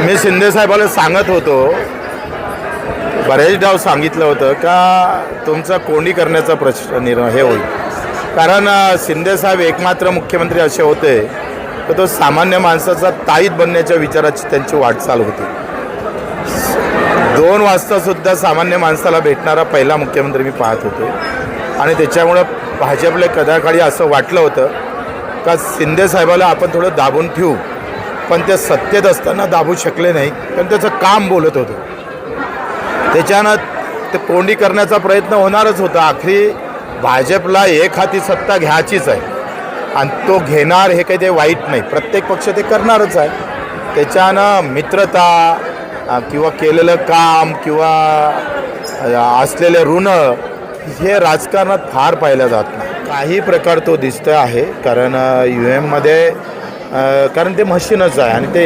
मी शिंदे साहेबाला सांगत होतो, बरेच डाव सांगितलं होतं का तुमचा कोणी करण्याचा प्रश्न हे होईल. कारण शिंदे साहेब एकमात्र मुख्यमंत्री असे होते तर तो सामान्य माणसाचा ताईत बनण्याच्या विचाराची त्यांची वाटचाल होती. 2 वाजतासुद्धा सामान्य माणसाला भेटणारा पहिला मुख्यमंत्री मी पाहत होतो. आणि त्याच्यामुळं भाजपला कदाकाळी असं वाटलं होतं का शिंदे साहेबाला आपण थोडं दाबून ठेवू, पण ते सत्तेत असताना दाबू शकले नाही कारण त्याचं काम बोलत होतं. त्याच्यानं ते कोंडी करण्याचा प्रयत्न होणारच होता. आखरी भाजपला एक हाती सत्ता घ्यायचीच आहे आणि तो घेणार हे काही ते वाईट नाही. प्रत्येक पक्ष ते करणारच आहे. त्याच्यानं मित्रता किंवा केलेलं काम किंवा असलेले ऋण हे राजकारणात फार पाहिलं जात नाही. काही प्रकार तो दिसतो आहे कारण UM मध्ये कारण ते मशीनच आहे आणि ते